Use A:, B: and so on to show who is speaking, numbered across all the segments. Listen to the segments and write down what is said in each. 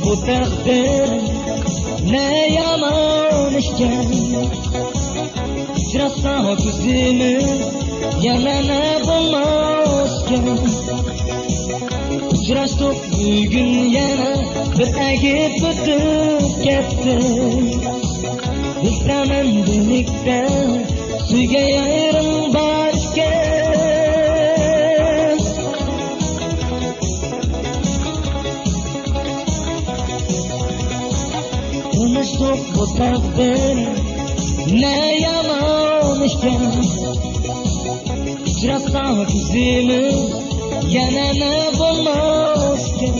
A: bu takdir ne yaman işken. Uçrasa ko'zimiz yana ne bo'lmasken. Uchrashdik bugun yana bir agib o'tib ketdi. Bilaman birlikda suyga ayrim bor ekan. Tanishdik bu takdir ne yaman işken. Uçrasa ko'zimiz yana ne bo'lmasken.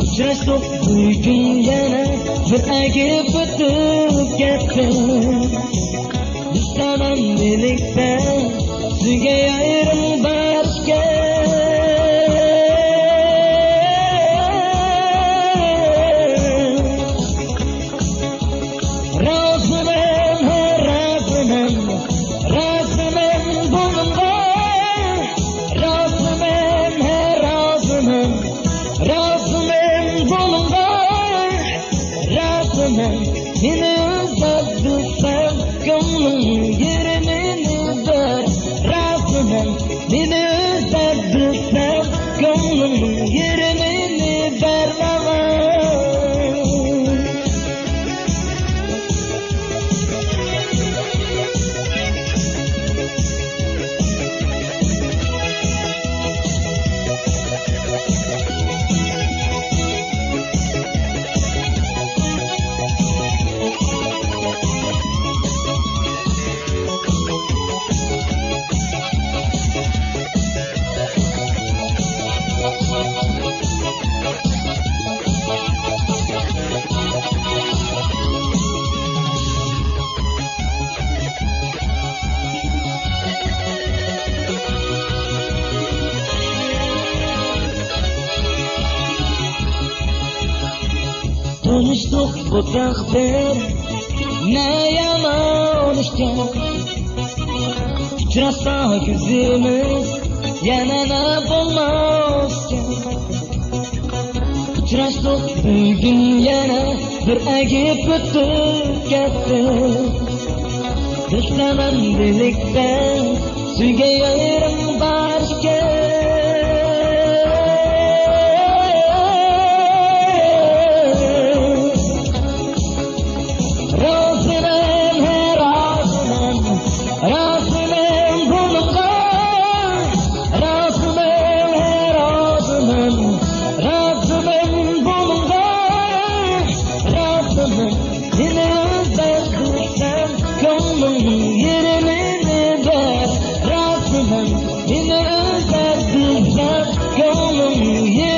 A: Uchrashdik bugun yana bir agib o'tib ketdi. Bilaman birlikda suyga ayrim bor Beni özledim gönlüm yerini ver Rabbim. Beni özledim gönlüm yerini ver bana. Tanıştık bu takdir ne yaman işken. Uçrasa ko'zimiz yana ne bo'lmasken. Uçrashdik bugun yana bir agib o'tib ketdi. Bilaman birlikda suyga ayrim bor ekan. Beni özledim gönlüm yerini ver Rabbim. Beni özledim gönlüm yerini